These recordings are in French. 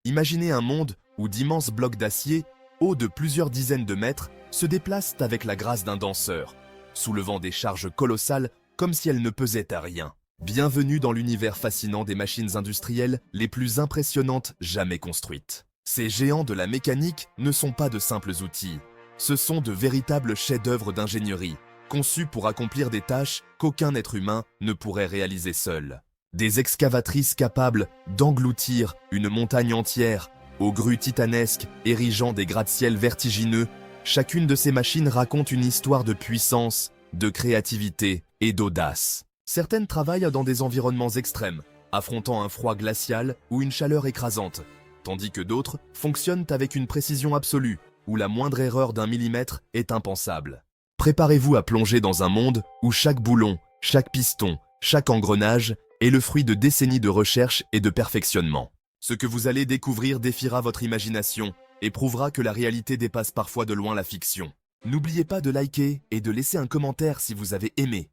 Imaginez un monde où d'immenses blocs d'acier, hauts de plusieurs dizaines de mètres, se déplacent avec la grâce d'un danseur, soulevant des charges colossales comme si elles ne pesaient à rien. Bienvenue dans l'univers fascinant des machines industrielles les plus impressionnantes jamais construites. Ces géants de la mécanique ne sont pas de simples outils. Ce sont de véritables chefs-d'œuvre d'ingénierie, conçus pour accomplir des tâches qu'aucun être humain ne pourrait réaliser seul. Des excavatrices capables d'engloutir une montagne entière, aux grues titanesques érigeant des gratte-ciels vertigineux, chacune de ces machines raconte une histoire de puissance, de créativité et d'audace. Certaines travaillent dans des environnements extrêmes, affrontant un froid glacial ou une chaleur écrasante, tandis que d'autres fonctionnent avec une précision absolue, où la moindre erreur d'un millimètre est impensable. Préparez-vous à plonger dans un monde où chaque boulon, chaque piston, chaque engrenage est le fruit de décennies de recherche et de perfectionnement. Ce que vous allez découvrir défiera votre imagination et prouvera que la réalité dépasse parfois de loin la fiction. N'oubliez pas de liker et de laisser un commentaire si vous avez aimé.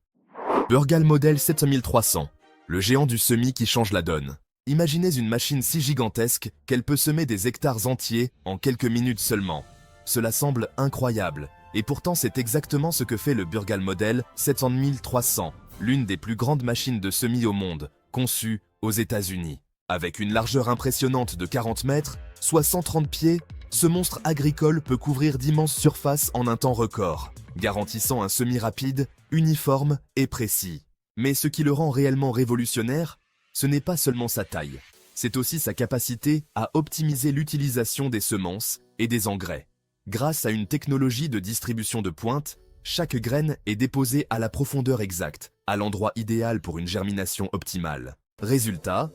Burgal Model 7300, le géant du semis qui change la donne. Imaginez une machine si gigantesque qu'elle peut semer des hectares entiers en quelques minutes seulement. Cela semble incroyable, et pourtant c'est exactement ce que fait le Burgal Model 7300, l'une des plus grandes machines de semis au monde, conçue aux États-Unis. Avec une largeur impressionnante de 40 mètres, soit 130 pieds, ce monstre agricole peut couvrir d'immenses surfaces en un temps record, garantissant un semis rapide, uniforme et précis. Mais ce qui le rend réellement révolutionnaire, ce n'est pas seulement sa taille, c'est aussi sa capacité à optimiser l'utilisation des semences et des engrais. Grâce à une technologie de distribution de pointe, chaque graine est déposée à la profondeur exacte, à l'endroit idéal pour une germination optimale. Résultat,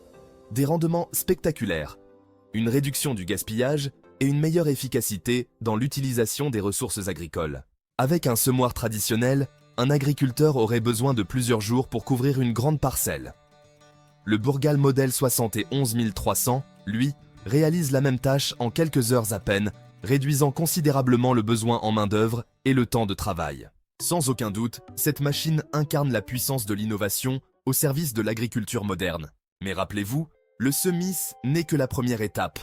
des rendements spectaculaires, une réduction du gaspillage et une meilleure efficacité dans l'utilisation des ressources agricoles. Avec un semoir traditionnel, un agriculteur aurait besoin de plusieurs jours pour couvrir une grande parcelle. Le Burgal Model 71300, lui, réalise la même tâche en quelques heures à peine, réduisant considérablement le besoin en main-d'œuvre et le temps de travail. Sans aucun doute, cette machine incarne la puissance de l'innovation au service de l'agriculture moderne. Mais rappelez-vous, le semis n'est que la première étape.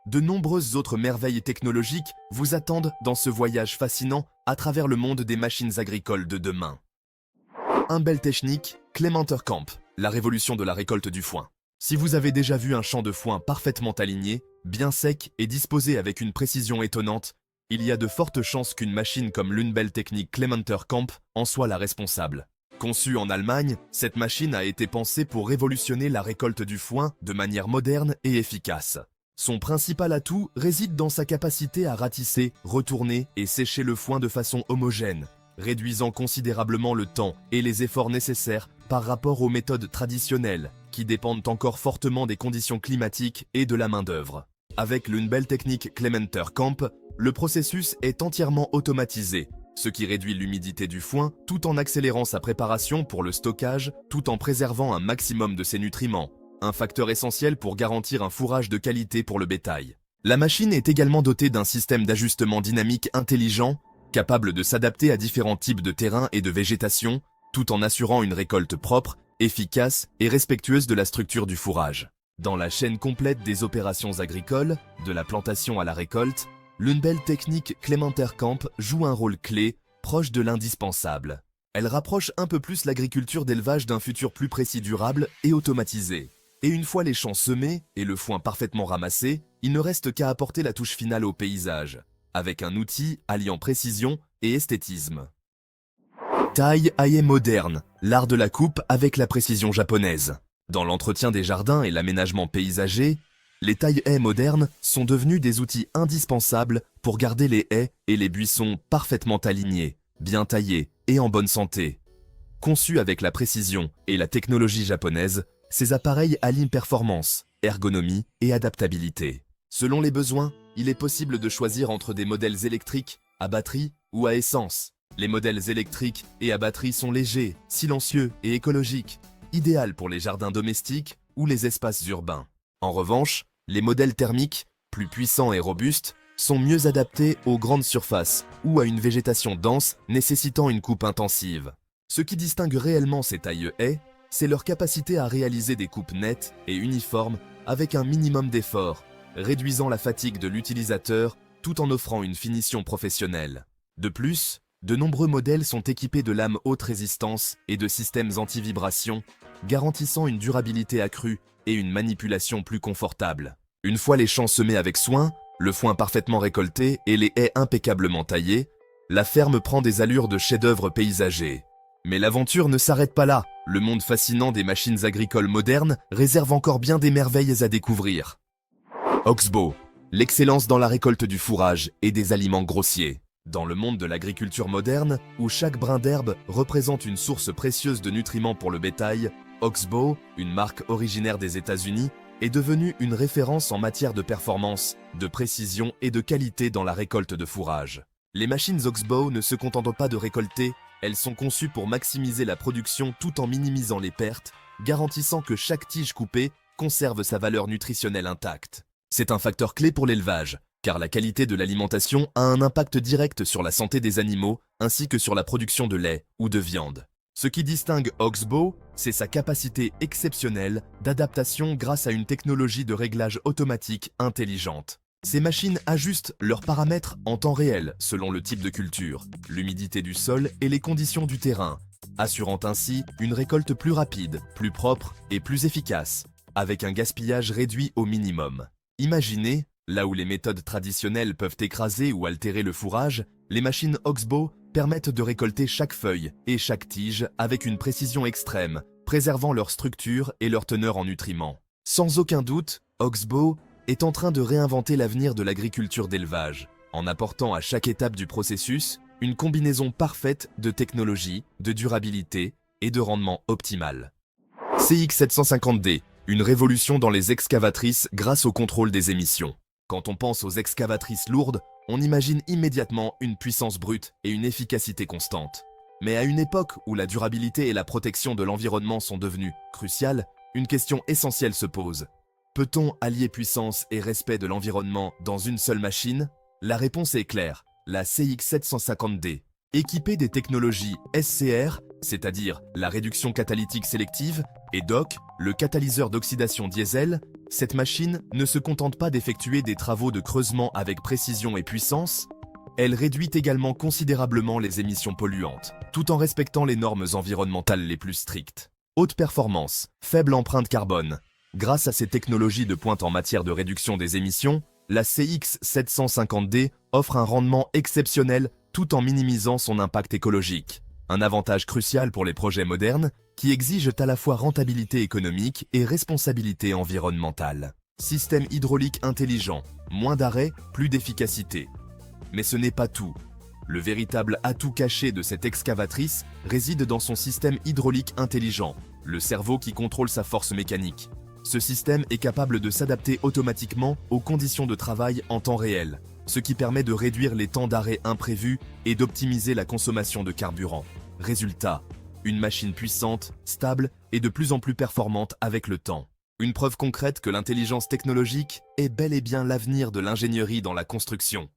De nombreuses autres merveilles technologiques vous attendent dans ce voyage fascinant à travers le monde des machines agricoles de demain. Umwelttechnik Klementerkamp, la révolution de la récolte du foin. Si vous avez déjà vu un champ de foin parfaitement aligné, bien sec et disposé avec une précision étonnante, il y a de fortes chances qu'une machine comme l'Umwelttechnik Klementerkamp en soit la responsable. Conçue en Allemagne, cette machine a été pensée pour révolutionner la récolte du foin de manière moderne et efficace. Son principal atout réside dans sa capacité à ratisser, retourner et sécher le foin de façon homogène, réduisant considérablement le temps et les efforts nécessaires par rapport aux méthodes traditionnelles, qui dépendent encore fortement des conditions climatiques et de la main-d'œuvre. Avec l'Umwelttechnik Klementerkamp, le processus est entièrement automatisé, ce qui réduit l'humidité du foin tout en accélérant sa préparation pour le stockage, tout en préservant un maximum de ses nutriments, un facteur essentiel pour garantir un fourrage de qualité pour le bétail. La machine est également dotée d'un système d'ajustement dynamique intelligent, capable de s'adapter à différents types de terrains et de végétation, tout en assurant une récolte propre, efficace et respectueuse de la structure du fourrage. Dans la chaîne complète des opérations agricoles, de la plantation à la récolte, l'Umwelttechnik Klementerkamp joue un rôle clé, proche de l'indispensable. Elle rapproche un peu plus l'agriculture d'élevage d'un futur plus précis, durable et automatisé. Et une fois les champs semés et le foin parfaitement ramassé, il ne reste qu'à apporter la touche finale au paysage, avec un outil alliant précision et esthétisme. Taille Haie moderne, l'art de la coupe avec la précision japonaise. Dans l'entretien des jardins et l'aménagement paysager, les taille-haies modernes sont devenus des outils indispensables pour garder les haies et les buissons parfaitement alignés, bien taillés et en bonne santé. Conçus avec la précision et la technologie japonaise, ces appareils allient performance, ergonomie et adaptabilité. Selon les besoins, il est possible de choisir entre des modèles électriques, à batterie ou à essence. Les modèles électriques et à batterie sont légers, silencieux et écologiques, idéal pour les jardins domestiques ou les espaces urbains. En revanche, les modèles thermiques, plus puissants et robustes, sont mieux adaptés aux grandes surfaces ou à une végétation dense nécessitant une coupe intensive. Ce qui distingue réellement ces taille-haies, c'est leur capacité à réaliser des coupes nettes et uniformes avec un minimum d'effort, réduisant la fatigue de l'utilisateur tout en offrant une finition professionnelle. De plus, de nombreux modèles sont équipés de lames haute résistance et de systèmes anti-vibration, garantissant une durabilité accrue et une manipulation plus confortable. Une fois les champs semés avec soin, le foin parfaitement récolté et les haies impeccablement taillées, la ferme prend des allures de chef-d'œuvre paysager. Mais l'aventure ne s'arrête pas là. Le monde fascinant des machines agricoles modernes réserve encore bien des merveilles à découvrir. Oxbow, l'excellence dans la récolte du fourrage et des aliments grossiers. Dans le monde de l'agriculture moderne, où chaque brin d'herbe représente une source précieuse de nutriments pour le bétail, Oxbow, une marque originaire des États-Unis, est devenue une référence en matière de performance, de précision et de qualité dans la récolte de fourrage. Les machines Oxbow ne se contentent pas de récolter, elles sont conçues pour maximiser la production tout en minimisant les pertes, garantissant que chaque tige coupée conserve sa valeur nutritionnelle intacte. C'est un facteur clé pour l'élevage, car la qualité de l'alimentation a un impact direct sur la santé des animaux ainsi que sur la production de lait ou de viande. Ce qui distingue Oxbow, c'est sa capacité exceptionnelle d'adaptation grâce à une technologie de réglage automatique intelligente. Ces machines ajustent leurs paramètres en temps réel selon le type de culture, l'humidité du sol et les conditions du terrain, assurant ainsi une récolte plus rapide, plus propre et plus efficace, avec un gaspillage réduit au minimum. Imaginez, là où les méthodes traditionnelles peuvent écraser ou altérer le fourrage, les machines Oxbow permettent de récolter chaque feuille et chaque tige avec une précision extrême, préservant leur structure et leur teneur en nutriments. Sans aucun doute, Oxbow est en train de réinventer l'avenir de l'agriculture d'élevage, en apportant à chaque étape du processus une combinaison parfaite de technologie, de durabilité et de rendement optimal. CX750D, une révolution dans les excavatrices grâce au contrôle des émissions. Quand on pense aux excavatrices lourdes, on imagine immédiatement une puissance brute et une efficacité constante. Mais à une époque où la durabilité et la protection de l'environnement sont devenues cruciales, une question essentielle se pose. Peut-on allier puissance et respect de l'environnement dans une seule machine? La réponse est claire, la CX750D. Équipée des technologies SCR, c'est-à-dire la réduction catalytique sélective, et DOC, le catalyseur d'oxydation diesel, cette machine ne se contente pas d'effectuer des travaux de creusement avec précision et puissance, elle réduit également considérablement les émissions polluantes, tout en respectant les normes environnementales les plus strictes. Haute performance, faible empreinte carbone. Grâce à ces technologies de pointe en matière de réduction des émissions, la CX750D offre un rendement exceptionnel tout en minimisant son impact écologique. Un avantage crucial pour les projets modernes qui exigent à la fois rentabilité économique et responsabilité environnementale. Système hydraulique intelligent, moins d'arrêt, plus d'efficacité. Mais ce n'est pas tout. Le véritable atout caché de cette excavatrice réside dans son système hydraulique intelligent, le cerveau qui contrôle sa force mécanique. Ce système est capable de s'adapter automatiquement aux conditions de travail en temps réel, ce qui permet de réduire les temps d'arrêt imprévus et d'optimiser la consommation de carburant. Résultat, une machine puissante, stable et de plus en plus performante avec le temps. Une preuve concrète que l'intelligence technologique est bel et bien l'avenir de l'ingénierie dans la construction.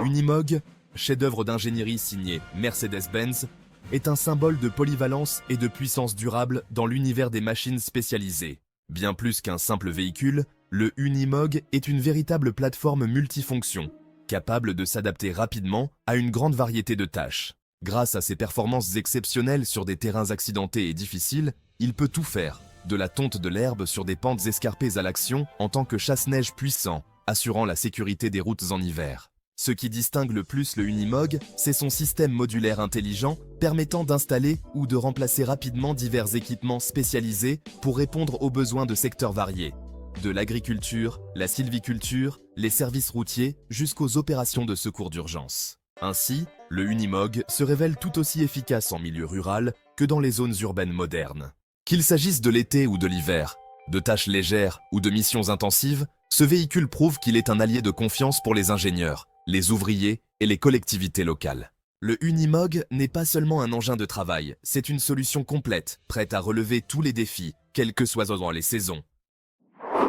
Unimog, chef-d'œuvre d'ingénierie signé Mercedes-Benz, est un symbole de polyvalence et de puissance durable dans l'univers des machines spécialisées. Bien plus qu'un simple véhicule, le Unimog est une véritable plateforme multifonction, capable de s'adapter rapidement à une grande variété de tâches. Grâce à ses performances exceptionnelles sur des terrains accidentés et difficiles, il peut tout faire, de la tonte de l'herbe sur des pentes escarpées à l'action en tant que chasse-neige puissant, assurant la sécurité des routes en hiver. Ce qui distingue le plus le Unimog, c'est son système modulaire intelligent permettant d'installer ou de remplacer rapidement divers équipements spécialisés pour répondre aux besoins de secteurs variés. De l'agriculture, la sylviculture, les services routiers jusqu'aux opérations de secours d'urgence. Ainsi, le Unimog se révèle tout aussi efficace en milieu rural que dans les zones urbaines modernes. Qu'il s'agisse de l'été ou de l'hiver, de tâches légères ou de missions intensives, ce véhicule prouve qu'il est un allié de confiance pour les ingénieurs, les ouvriers et les collectivités locales. Le Unimog n'est pas seulement un engin de travail, c'est une solution complète, prête à relever tous les défis, quelles que soient les saisons.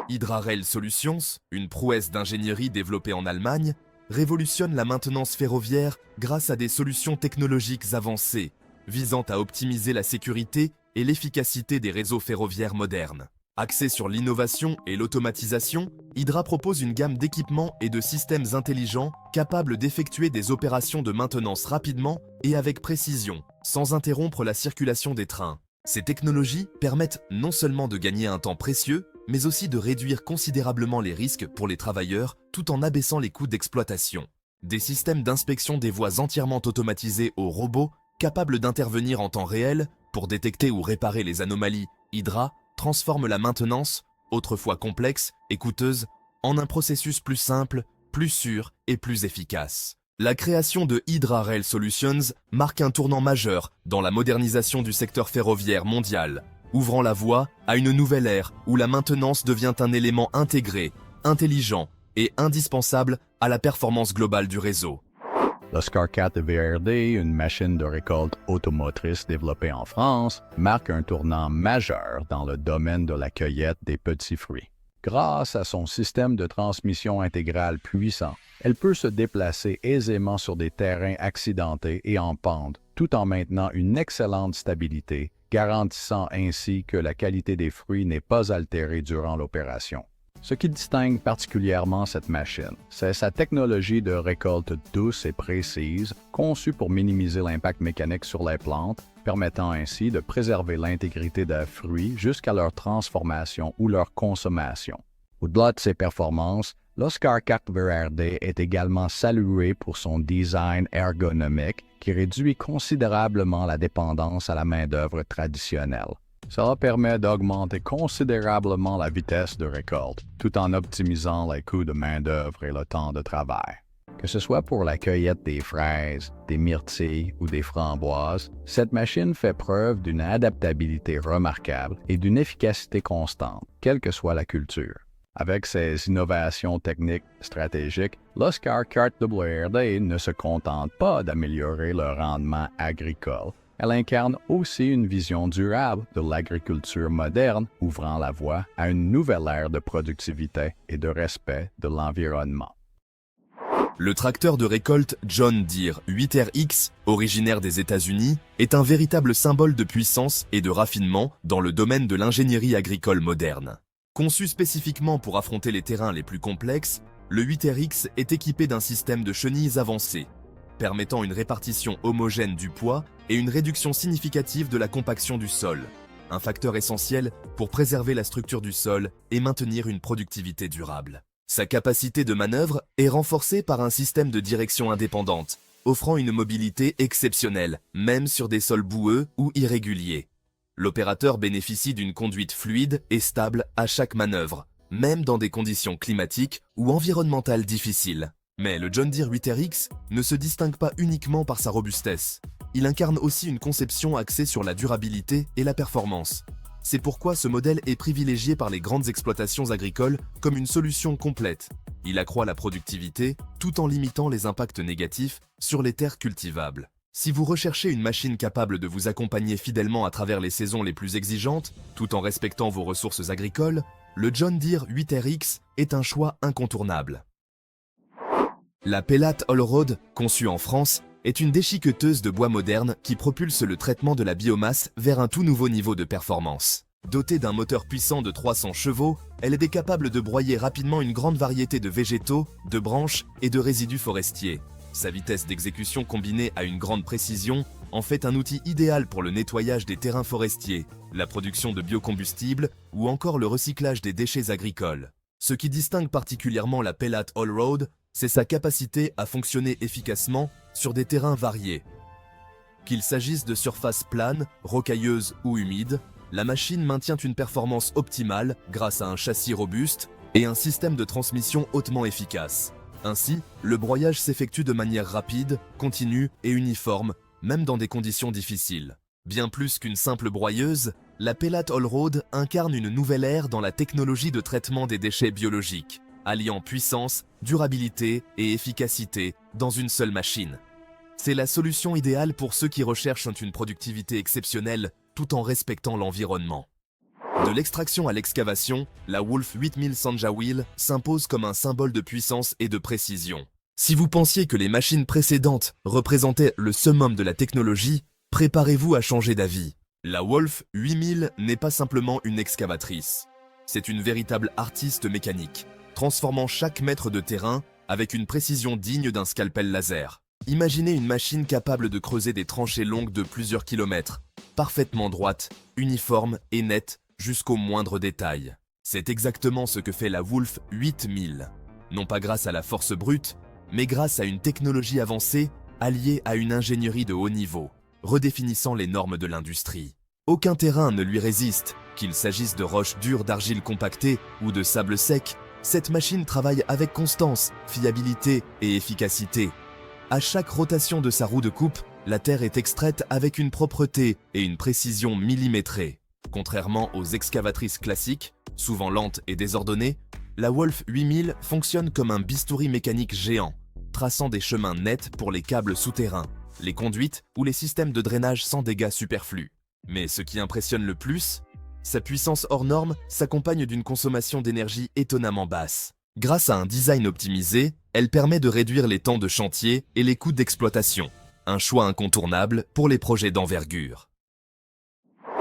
Hydrarail Solutions, une prouesse d'ingénierie développée en Allemagne, révolutionne la maintenance ferroviaire grâce à des solutions technologiques avancées, visant à optimiser la sécurité et l'efficacité des réseaux ferroviaires modernes. Axé sur l'innovation et l'automatisation, Hydra propose une gamme d'équipements et de systèmes intelligents capables d'effectuer des opérations de maintenance rapidement et avec précision, sans interrompre la circulation des trains. Ces technologies permettent non seulement de gagner un temps précieux, mais aussi de réduire considérablement les risques pour les travailleurs tout en abaissant les coûts d'exploitation. Des systèmes d'inspection des voies entièrement automatisés aux robots, capables d'intervenir en temps réel pour détecter ou réparer les anomalies, Hydra transforme la maintenance, autrefois complexe et coûteuse, en un processus plus simple, plus sûr et plus efficace. La création de Hydra Rail Solutions marque un tournant majeur dans la modernisation du secteur ferroviaire mondial, ouvrant la voie à une nouvelle ère où la maintenance devient un élément intégré, intelligent et indispensable à la performance globale du réseau. L'Oscar 4 VRD, une machine de récolte automotrice développée en France, marque un tournant majeur dans le domaine de la cueillette des petits fruits. Grâce à son système de transmission intégrale puissant, elle peut se déplacer aisément sur des terrains accidentés et en pente, tout en maintenant une excellente stabilité, garantissant ainsi que la qualité des fruits n'est pas altérée durant l'opération. Ce qui distingue particulièrement cette machine, c'est sa technologie de récolte douce et précise, conçue pour minimiser l'impact mécanique sur les plantes, permettant ainsi de préserver l'intégrité des fruits jusqu'à leur transformation ou leur consommation. Au-delà de ses performances, l'Oscar 4 VRD est également salué pour son design ergonomique qui réduit considérablement la dépendance à la main-d'œuvre traditionnelle. Cela permet d'augmenter considérablement la vitesse de récolte, tout en optimisant les coûts de main-d'œuvre et le temps de travail. Que ce soit pour la cueillette des fraises, des myrtilles ou des framboises, cette machine fait preuve d'une adaptabilité remarquable et d'une efficacité constante, quelle que soit la culture. Avec ses innovations techniques stratégiques, l'Oscar 4 WRD ne se contente pas d'améliorer le rendement agricole. Elle incarne aussi une vision durable de l'agriculture moderne, ouvrant la voie à une nouvelle ère de productivité et de respect de l'environnement. Le tracteur de récolte John Deere 8RX, originaire des États-Unis, est un véritable symbole de puissance et de raffinement dans le domaine de l'ingénierie agricole moderne. Conçu spécifiquement pour affronter les terrains les plus complexes, le 8RX est équipé d'un système de chenilles avancé, permettant une répartition homogène du poids et une réduction significative de la compaction du sol, un facteur essentiel pour préserver la structure du sol et maintenir une productivité durable. Sa capacité de manœuvre est renforcée par un système de direction indépendante, offrant une mobilité exceptionnelle, même sur des sols boueux ou irréguliers. L'opérateur bénéficie d'une conduite fluide et stable à chaque manœuvre, même dans des conditions climatiques ou environnementales difficiles. Mais le John Deere 8RX ne se distingue pas uniquement par sa robustesse. Il incarne aussi une conception axée sur la durabilité et la performance. C'est pourquoi ce modèle est privilégié par les grandes exploitations agricoles comme une solution complète. Il accroît la productivité tout en limitant les impacts négatifs sur les terres cultivables. Si vous recherchez une machine capable de vous accompagner fidèlement à travers les saisons les plus exigeantes, tout en respectant vos ressources agricoles, le John Deere 8RX est un choix incontournable. La Pellate Allroad, conçue en France, est une déchiqueteuse de bois moderne qui propulse le traitement de la biomasse vers un tout nouveau niveau de performance. Dotée d'un moteur puissant de 300 chevaux, elle est capable de broyer rapidement une grande variété de végétaux, de branches et de résidus forestiers. Sa vitesse d'exécution combinée à une grande précision en fait un outil idéal pour le nettoyage des terrains forestiers, la production de biocombustibles ou encore le recyclage des déchets agricoles. Ce qui distingue particulièrement la Pellate Allroad, c'est sa capacité à fonctionner efficacement sur des terrains variés. Qu'il s'agisse de surfaces planes, rocailleuses ou humides, la machine maintient une performance optimale grâce à un châssis robuste et un système de transmission hautement efficace. Ainsi, le broyage s'effectue de manière rapide, continue et uniforme, même dans des conditions difficiles. Bien plus qu'une simple broyeuse, la Pellate Allroad incarne une nouvelle ère dans la technologie de traitement des déchets biologiques, alliant puissance, durabilité et efficacité dans une seule machine. C'est la solution idéale pour ceux qui recherchent une productivité exceptionnelle tout en respectant l'environnement. De l'extraction à l'excavation, la Wolf 8000 Sanja Wheel s'impose comme un symbole de puissance et de précision. Si vous pensiez que les machines précédentes représentaient le summum de la technologie, préparez-vous à changer d'avis. La Wolf 8000 n'est pas simplement une excavatrice. C'est une véritable artiste mécanique, transformant chaque mètre de terrain avec une précision digne d'un scalpel laser. Imaginez une machine capable de creuser des tranchées longues de plusieurs kilomètres, parfaitement droite, uniforme et nette jusqu'au moindre détail. C'est exactement ce que fait la Wolf 8000. Non pas grâce à la force brute, mais grâce à une technologie avancée alliée à une ingénierie de haut niveau, redéfinissant les normes de l'industrie. Aucun terrain ne lui résiste, qu'il s'agisse de roches dures, d'argile compactée ou de sable sec. Cette machine travaille avec constance, fiabilité et efficacité. À chaque rotation de sa roue de coupe, la terre est extraite avec une propreté et une précision millimétrée. Contrairement aux excavatrices classiques, souvent lentes et désordonnées, la Wolf 8000 fonctionne comme un bistouri mécanique géant, traçant des chemins nets pour les câbles souterrains, les conduites ou les systèmes de drainage sans dégâts superflus. Mais ce qui impressionne le plus, sa puissance hors norme s'accompagne d'une consommation d'énergie étonnamment basse. Grâce à un design optimisé, elle permet de réduire les temps de chantier et les coûts d'exploitation, un choix incontournable pour les projets d'envergure.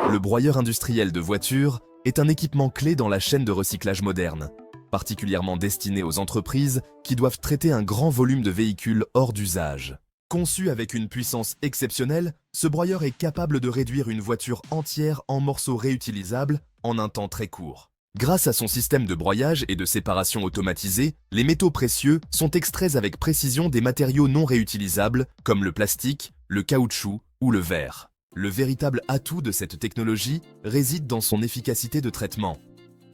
Le broyeur industriel de voitures est un équipement clé dans la chaîne de recyclage moderne, particulièrement destiné aux entreprises qui doivent traiter un grand volume de véhicules hors d'usage. Conçu avec une puissance exceptionnelle, ce broyeur est capable de réduire une voiture entière en morceaux réutilisables en un temps très court. Grâce à son système de broyage et de séparation automatisée, les métaux précieux sont extraits avec précision des matériaux non réutilisables comme le plastique, le caoutchouc ou le verre. Le véritable atout de cette technologie réside dans son efficacité de traitement.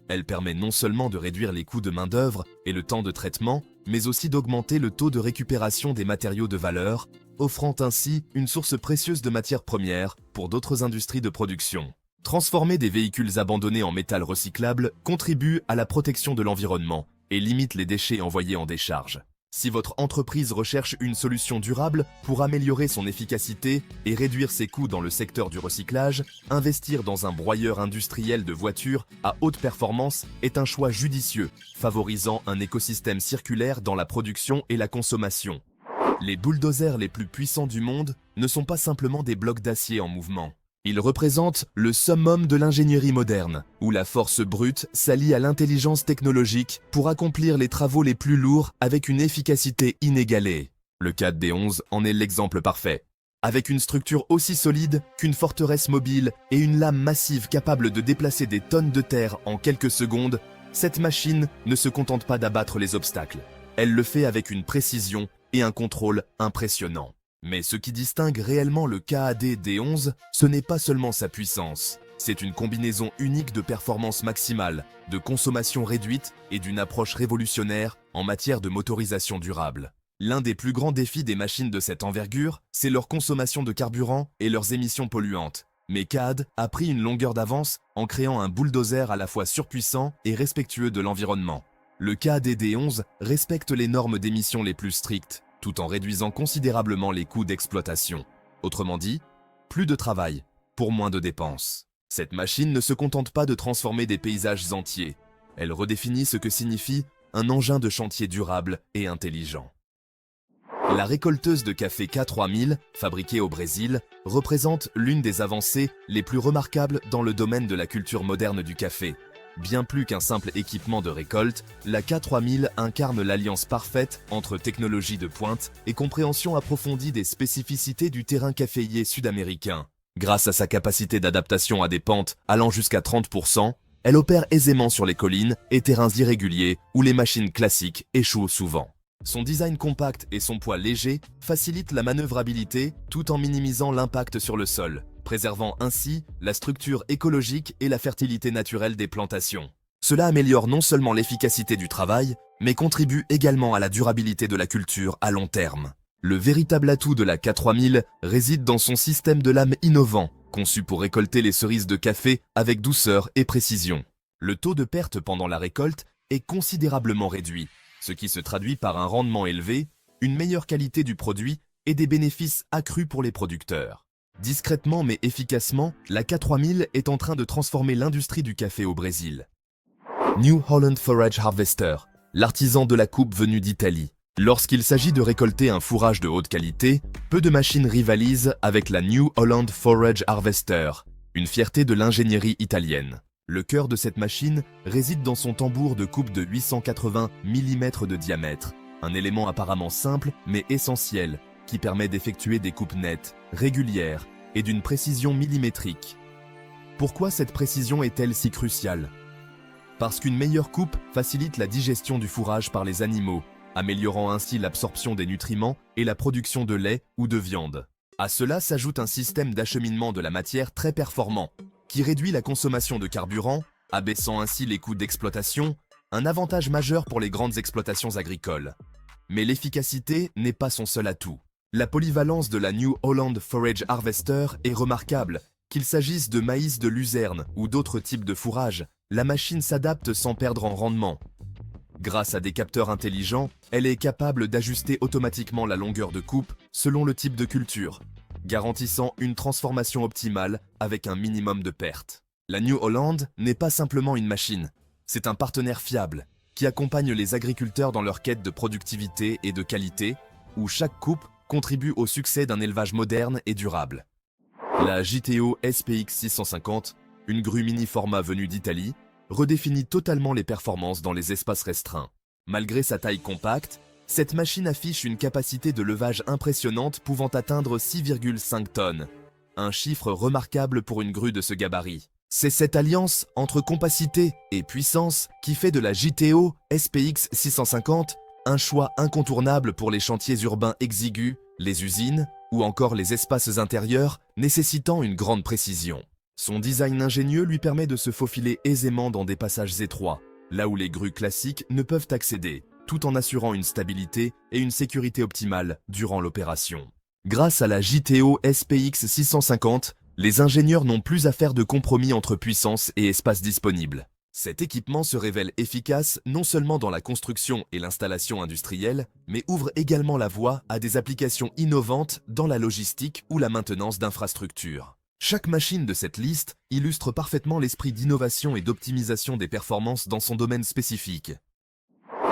Elle permet non seulement de réduire les coûts de main-d'œuvre et le temps de traitement, mais aussi d'augmenter le taux de récupération des matériaux de valeur, offrant ainsi une source précieuse de matières premières pour d'autres industries de production. Transformer des véhicules abandonnés en métal recyclable contribue à la protection de l'environnement et limite les déchets envoyés en décharge. Si votre entreprise recherche une solution durable pour améliorer son efficacité et réduire ses coûts dans le secteur du recyclage, investir dans un broyeur industriel de voitures à haute performance est un choix judicieux, favorisant un écosystème circulaire dans la production et la consommation. Les bulldozers les plus puissants du monde ne sont pas simplement des blocs d'acier en mouvement. Ils représentent le summum de l'ingénierie moderne, où la force brute s'allie à l'intelligence technologique pour accomplir les travaux les plus lourds avec une efficacité inégalée. Le 4D11 en est l'exemple parfait. Avec une structure aussi solide qu'une forteresse mobile et une lame massive capable de déplacer des tonnes de terre en quelques secondes, cette machine ne se contente pas d'abattre les obstacles. Elle le fait avec une précision et un contrôle impressionnants. Mais ce qui distingue réellement le KAD-D11, ce n'est pas seulement sa puissance. C'est une combinaison unique de performance maximale, de consommation réduite et d'une approche révolutionnaire en matière de motorisation durable. L'un des plus grands défis des machines de cette envergure, c'est leur consommation de carburant et leurs émissions polluantes. Mais CAD a pris une longueur d'avance en créant un bulldozer à la fois surpuissant et respectueux de l'environnement. Le KAD-D11 respecte les normes d'émission les plus strictes, tout en réduisant considérablement les coûts d'exploitation. Autrement dit, plus de travail, pour moins de dépenses. Cette machine ne se contente pas de transformer des paysages entiers. Elle redéfinit ce que signifie un engin de chantier durable et intelligent. La récolteuse de café K3000, fabriquée au Brésil, représente l'une des avancées les plus remarquables dans le domaine de la culture moderne du café. Bien plus qu'un simple équipement de récolte, la K3000 incarne l'alliance parfaite entre technologie de pointe et compréhension approfondie des spécificités du terrain caféier sud-américain. Grâce à sa capacité d'adaptation à des pentes allant jusqu'à 30%, elle opère aisément sur les collines et terrains irréguliers où les machines classiques échouent souvent. Son design compact et son poids léger facilitent la manœuvrabilité tout en minimisant l'impact sur le sol, préservant ainsi la structure écologique et la fertilité naturelle des plantations. Cela améliore non seulement l'efficacité du travail, mais contribue également à la durabilité de la culture à long terme. Le véritable atout de la K3000 réside dans son système de lame innovant, conçu pour récolter les cerises de café avec douceur et précision. Le taux de perte pendant la récolte est considérablement réduit, ce qui se traduit par un rendement élevé, une meilleure qualité du produit et des bénéfices accrus pour les producteurs. Discrètement mais efficacement, la K3000 est en train de transformer l'industrie du café au Brésil. New Holland Forage Harvester, l'artisan de la coupe venu d'Italie. Lorsqu'il s'agit de récolter un fourrage de haute qualité, peu de machines rivalisent avec la New Holland Forage Harvester, une fierté de l'ingénierie italienne. Le cœur de cette machine réside dans son tambour de coupe de 880 mm de diamètre, un élément apparemment simple mais essentiel qui permet d'effectuer des coupes nettes, régulières et d'une précision millimétrique. Pourquoi cette précision est-elle si cruciale? Parce qu'une meilleure coupe facilite la digestion du fourrage par les animaux, améliorant ainsi l'absorption des nutriments et la production de lait ou de viande. À cela s'ajoute un système d'acheminement de la matière très performant, qui réduit la consommation de carburant, abaissant ainsi les coûts d'exploitation, un avantage majeur pour les grandes exploitations agricoles. Mais l'efficacité n'est pas son seul atout. La polyvalence de la New Holland Forage Harvester est remarquable. Qu'il s'agisse de maïs de luzerne ou d'autres types de fourrage, la machine s'adapte sans perdre en rendement. Grâce à des capteurs intelligents, elle est capable d'ajuster automatiquement la longueur de coupe selon le type de culture, garantissant une transformation optimale avec un minimum de pertes. La New Holland n'est pas simplement une machine, c'est un partenaire fiable qui accompagne les agriculteurs dans leur quête de productivité et de qualité, où chaque coupe contribue au succès d'un élevage moderne et durable. La JTO SPX 650, une grue mini-format venue d'Italie, redéfinit totalement les performances dans les espaces restreints. Malgré sa taille compacte, cette machine affiche une capacité de levage impressionnante pouvant atteindre 6,5 tonnes. Un chiffre remarquable pour une grue de ce gabarit. C'est cette alliance entre compacité et puissance qui fait de la JTO SPX 650 un choix incontournable pour les chantiers urbains exigus, les usines ou encore les espaces intérieurs nécessitant une grande précision. Son design ingénieux lui permet de se faufiler aisément dans des passages étroits, là où les grues classiques ne peuvent accéder, tout en assurant une stabilité et une sécurité optimale durant l'opération. Grâce à la JTO SPX 650, les ingénieurs n'ont plus à faire de compromis entre puissance et espace disponible. Cet équipement se révèle efficace non seulement dans la construction et l'installation industrielle, mais ouvre également la voie à des applications innovantes dans la logistique ou la maintenance d'infrastructures. Chaque machine de cette liste illustre parfaitement l'esprit d'innovation et d'optimisation des performances dans son domaine spécifique.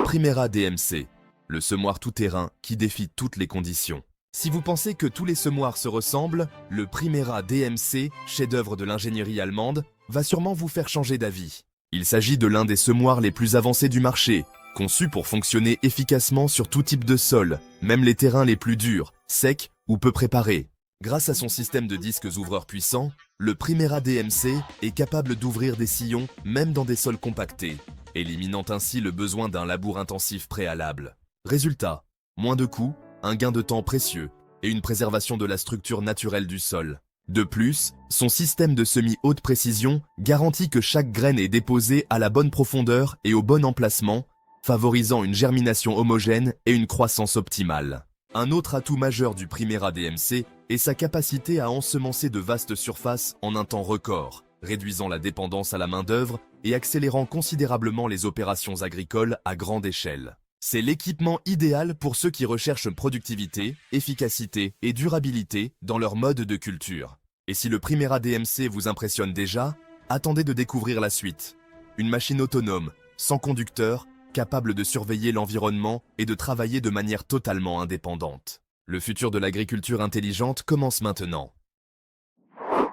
Primera DMC, le semoir tout-terrain qui défie toutes les conditions. Si vous pensez que tous les semoirs se ressemblent, le Primera DMC, chef-d'œuvre de l'ingénierie allemande, va sûrement vous faire changer d'avis. Il s'agit de l'un des semoirs les plus avancés du marché, conçu pour fonctionner efficacement sur tout type de sol, même les terrains les plus durs, secs ou peu préparés. Grâce à son système de disques ouvreurs puissants, le Primera DMC est capable d'ouvrir des sillons même dans des sols compactés, éliminant ainsi le besoin d'un labour intensif préalable. Résultat, moins de coûts, un gain de temps précieux et une préservation de la structure naturelle du sol. De plus, son système de semi-haute précision garantit que chaque graine est déposée à la bonne profondeur et au bon emplacement, favorisant une germination homogène et une croissance optimale. Un autre atout majeur du Primera DMC est sa capacité à ensemencer de vastes surfaces en un temps record, réduisant la dépendance à la main-d'œuvre et accélérant considérablement les opérations agricoles à grande échelle. C'est l'équipement idéal pour ceux qui recherchent productivité, efficacité et durabilité dans leur mode de culture. Et si le Primera DMC vous impressionne déjà, attendez de découvrir la suite. Une machine autonome, sans conducteur, capable de surveiller l'environnement et de travailler de manière totalement indépendante. Le futur de l'agriculture intelligente commence maintenant.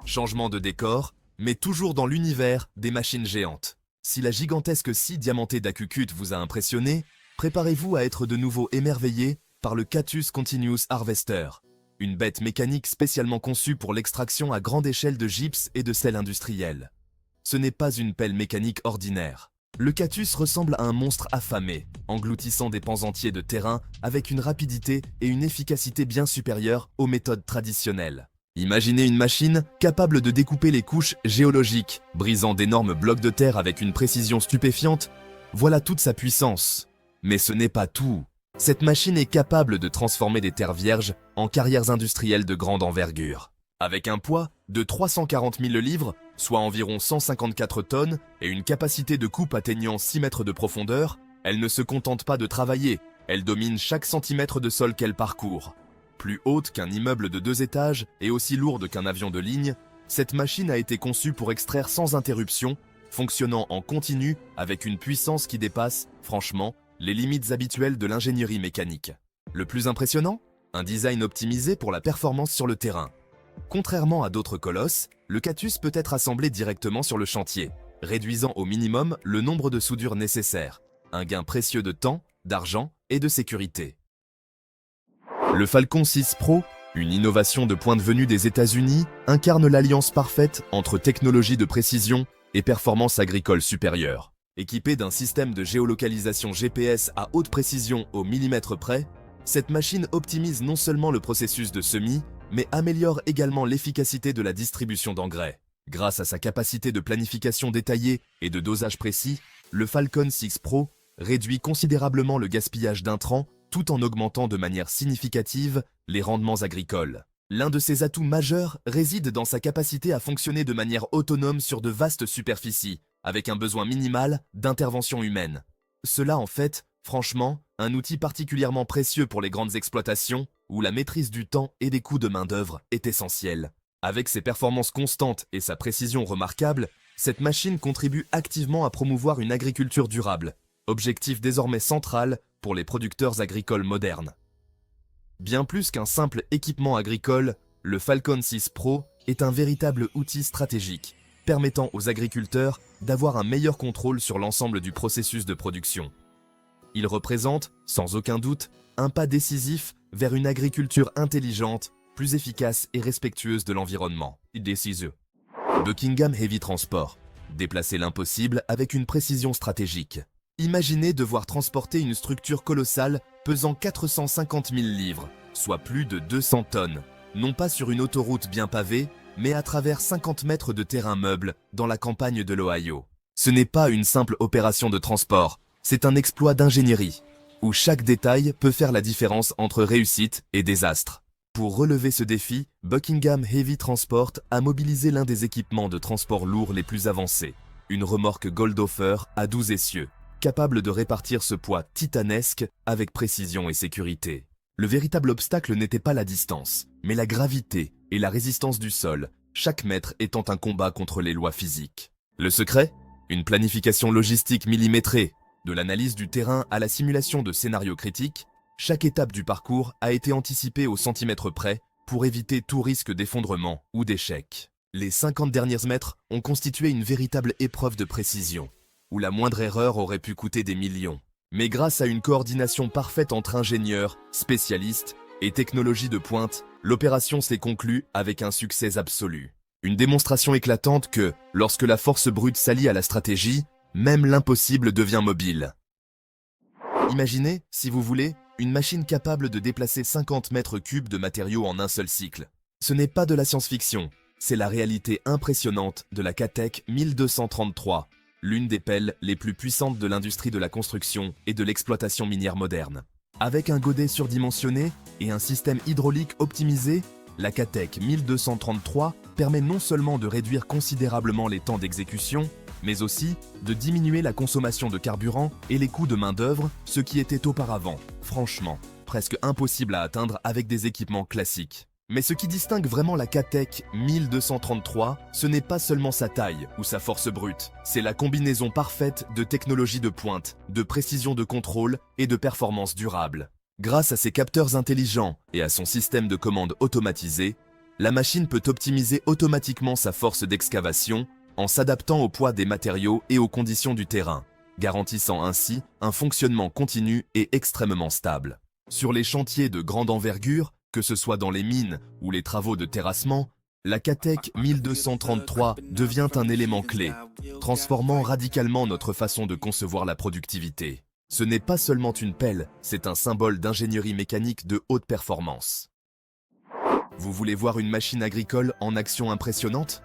Changement de décor, mais toujours dans l'univers des machines géantes. Si la gigantesque scie diamantée d'Acucut vous a impressionné, préparez-vous à être de nouveau émerveillé par le Catus Continuous Harvester, une bête mécanique spécialement conçue pour l'extraction à grande échelle de gypse et de sel industriel. Ce n'est pas une pelle mécanique ordinaire. Le Catus ressemble à un monstre affamé, engloutissant des pans entiers de terrain avec une rapidité et une efficacité bien supérieures aux méthodes traditionnelles. Imaginez une machine capable de découper les couches géologiques, brisant d'énormes blocs de terre avec une précision stupéfiante. Voilà toute sa puissance. Mais ce n'est pas tout. Cette machine est capable de transformer des terres vierges en carrières industrielles de grande envergure. Avec un poids de 340 000 livres, soit environ 154 tonnes, et une capacité de coupe atteignant 6 mètres de profondeur, elle ne se contente pas de travailler, elle domine chaque centimètre de sol qu'elle parcourt. Plus haute qu'un immeuble de 2 étages et aussi lourde qu'un avion de ligne, cette machine a été conçue pour extraire sans interruption, fonctionnant en continu avec une puissance qui dépasse, franchement, les limites habituelles de l'ingénierie mécanique. Le plus impressionnant? Un design optimisé pour la performance sur le terrain. Contrairement à d'autres colosses, le Catus peut être assemblé directement sur le chantier. réduisant au minimum le nombre de soudures nécessaires, un gain précieux de temps, d'argent et de sécurité. Le Falcon 6 Pro, une innovation de pointe venue des États-Unis, incarne l'alliance parfaite entre technologie de précision et performance agricole supérieure. Équipée d'un système de géolocalisation GPS à haute précision au millimètre près, cette machine optimise non seulement le processus de semis, mais améliore également l'efficacité de la distribution d'engrais. Grâce à sa capacité de planification détaillée et de dosage précis, le Falcon 6 Pro réduit considérablement le gaspillage d'intrants tout en augmentant de manière significative les rendements agricoles. L'un de ses atouts majeurs réside dans sa capacité à fonctionner de manière autonome sur de vastes superficies, avec un besoin minimal d'intervention humaine. Cela en fait, franchement, un outil particulièrement précieux pour les grandes exploitations, où la maîtrise du temps et des coûts de main-d'œuvre est essentielle. Avec ses performances constantes et sa précision remarquable, cette machine contribue activement à promouvoir une agriculture durable, objectif désormais central pour les producteurs agricoles modernes. Bien plus qu'un simple équipement agricole, le Falcon 6 Pro est un véritable outil stratégique, permettant aux agriculteurs d'avoir un meilleur contrôle sur l'ensemble du processus de production. Il représente, sans aucun doute, un pas décisif vers une agriculture intelligente, plus efficace et respectueuse de l'environnement. Buckingham Heavy Transport. Déplacer l'impossible avec une précision stratégique. Imaginez devoir transporter une structure colossale pesant 450 000 livres, soit plus de 200 tonnes, non pas sur une autoroute bien pavée, mais à travers 50 mètres de terrain meuble dans la campagne de l'Ohio. Ce n'est pas une simple opération de transport, c'est un exploit d'ingénierie, où chaque détail peut faire la différence entre réussite et désastre. Pour relever ce défi, Buckingham Heavy Transport a mobilisé l'un des équipements de transport lourd les plus avancés, une remorque Goldhofer à 12 essieux, capable de répartir ce poids titanesque avec précision et sécurité. Le véritable obstacle n'était pas la distance, mais la gravité et la résistance du sol, chaque mètre étant un combat contre les lois physiques. Le secret ? Une planification logistique millimétrée, de l'analyse du terrain à la simulation de scénarios critiques, chaque étape du parcours a été anticipée au centimètre près pour éviter tout risque d'effondrement ou d'échec. Les 50 derniers mètres ont constitué une véritable épreuve de précision, où la moindre erreur aurait pu coûter des millions. Mais grâce à une coordination parfaite entre ingénieurs, spécialistes et technologies de pointe, l'opération s'est conclue avec un succès absolu. Une démonstration éclatante que, lorsque la force brute s'allie à la stratégie, même l'impossible devient mobile. Imaginez, si vous voulez, une machine capable de déplacer 50 mètres cubes de matériaux en un seul cycle. Ce n'est pas de la science-fiction, c'est la réalité impressionnante de la Catech 1233, l'une des pelles les plus puissantes de l'industrie de la construction et de l'exploitation minière moderne. Avec un godet surdimensionné et un système hydraulique optimisé, la Catech 1233 permet non seulement de réduire considérablement les temps d'exécution, mais aussi de diminuer la consommation de carburant et les coûts de main-d'œuvre, ce qui était auparavant, franchement, presque impossible à atteindre avec des équipements classiques. Mais ce qui distingue vraiment la Catech 1233, ce n'est pas seulement sa taille ou sa force brute, c'est la combinaison parfaite de technologies de pointe, de précision de contrôle et de performance durable. Grâce à ses capteurs intelligents et à son système de commande automatisé, la machine peut optimiser automatiquement sa force d'excavation en s'adaptant au poids des matériaux et aux conditions du terrain, garantissant ainsi un fonctionnement continu et extrêmement stable. Sur les chantiers de grande envergure, que ce soit dans les mines ou les travaux de terrassement, la Catech 1233 devient un élément clé, transformant radicalement notre façon de concevoir la productivité. Ce n'est pas seulement une pelle, c'est un symbole d'ingénierie mécanique de haute performance. Vous voulez voir une machine agricole en action impressionnante ?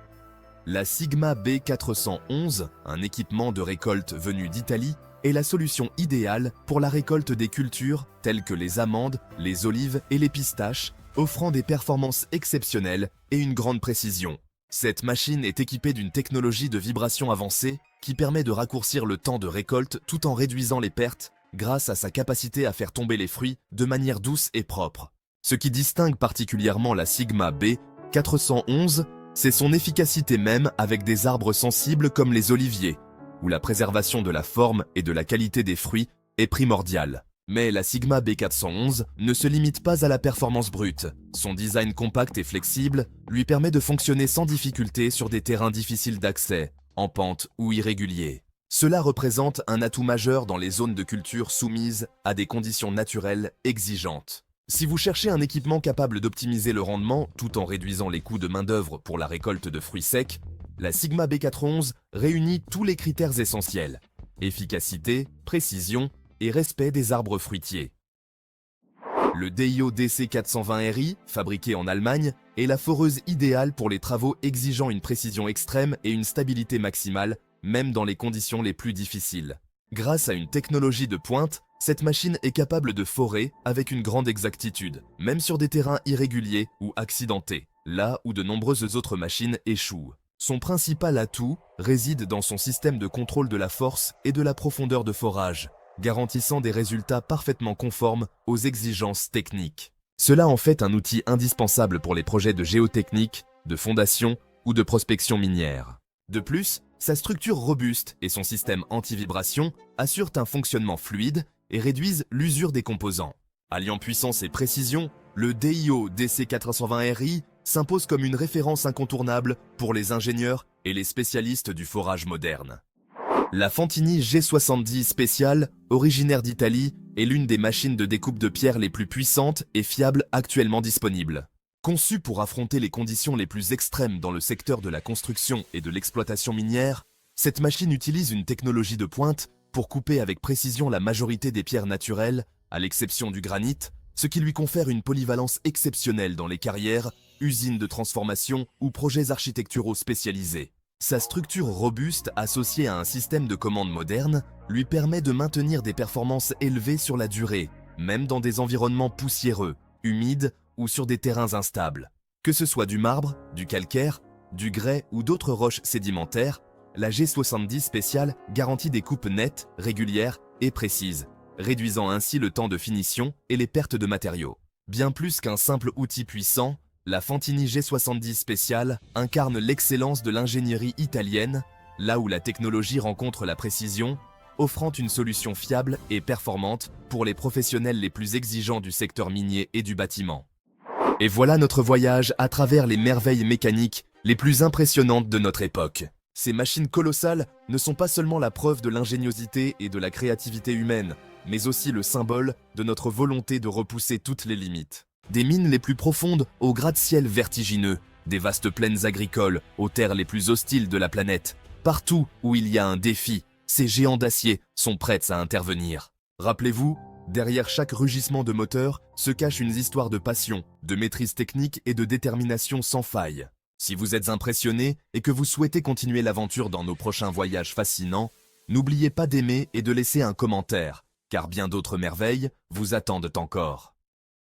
La Sigma B411, un équipement de récolte venu d'Italie, est la solution idéale pour la récolte des cultures telles que les amandes, les olives et les pistaches, offrant des performances exceptionnelles et une grande précision. Cette machine est équipée d'une technologie de vibration avancée qui permet de raccourcir le temps de récolte tout en réduisant les pertes grâce à sa capacité à faire tomber les fruits de manière douce et propre. Ce qui distingue particulièrement la Sigma B411, c'est son efficacité même avec des arbres sensibles comme les oliviers, où la préservation de la forme et de la qualité des fruits est primordiale. Mais la Sigma B411 ne se limite pas à la performance brute. Son design compact et flexible lui permet de fonctionner sans difficulté sur des terrains difficiles d'accès, en pente ou irrégulier. Cela représente un atout majeur dans les zones de culture soumises à des conditions naturelles exigeantes. Si vous cherchez un équipement capable d'optimiser le rendement tout en réduisant les coûts de main-d'œuvre pour la récolte de fruits secs, la Sigma B411 réunit tous les critères essentiels: efficacité, précision et respect des arbres fruitiers. Le DIO DC420RI, fabriqué en Allemagne, est la foreuse idéale pour les travaux exigeant une précision extrême et une stabilité maximale, même dans les conditions les plus difficiles. Grâce à une technologie de pointe, cette machine est capable de forer avec une grande exactitude, même sur des terrains irréguliers ou accidentés, là où de nombreuses autres machines échouent. Son principal atout réside dans son système de contrôle de la force et de la profondeur de forage, garantissant des résultats parfaitement conformes aux exigences techniques. Cela en fait un outil indispensable pour les projets de géotechnique, de fondation ou de prospection minière. De plus, sa structure robuste et son système anti-vibration assurent un fonctionnement fluide et réduisent l'usure des composants. Alliant puissance et précision, le DIO DC420RI s'impose comme une référence incontournable pour les ingénieurs et les spécialistes du forage moderne. La Fantini G70 spéciale, originaire d'Italie, est l'une des machines de découpe de pierre les plus puissantes et fiables actuellement disponibles. Conçue pour affronter les conditions les plus extrêmes dans le secteur de la construction et de l'exploitation minière, cette machine utilise une technologie de pointe pour couper avec précision la majorité des pierres naturelles, à l'exception du granit, ce qui lui confère une polyvalence exceptionnelle dans les carrières, usines de transformation ou projets architecturaux spécialisés. Sa structure robuste, associée à un système de commande moderne, lui permet de maintenir des performances élevées sur la durée, même dans des environnements poussiéreux, humides ou sur des terrains instables. Que ce soit du marbre, du calcaire, du grès ou d'autres roches sédimentaires, la G70 spéciale garantit des coupes nettes, régulières et précises, réduisant ainsi le temps de finition et les pertes de matériaux. Bien plus qu'un simple outil puissant, la Fantini G70 spéciale incarne l'excellence de l'ingénierie italienne, là où la technologie rencontre la précision, offrant une solution fiable et performante pour les professionnels les plus exigeants du secteur minier et du bâtiment. Et voilà notre voyage à travers les merveilles mécaniques les plus impressionnantes de notre époque. Ces machines colossales ne sont pas seulement la preuve de l'ingéniosité et de la créativité humaine, mais aussi le symbole de notre volonté de repousser toutes les limites. Des mines les plus profondes aux gratte-ciel vertigineux, des vastes plaines agricoles aux terres les plus hostiles de la planète. Partout où il y a un défi, ces géants d'acier sont prêts à intervenir. Rappelez-vous, derrière chaque rugissement de moteur se cache une histoire de passion, de maîtrise technique et de détermination sans faille. Si vous êtes impressionné et que vous souhaitez continuer l'aventure dans nos prochains voyages fascinants, n'oubliez pas d'aimer et de laisser un commentaire, car bien d'autres merveilles vous attendent encore.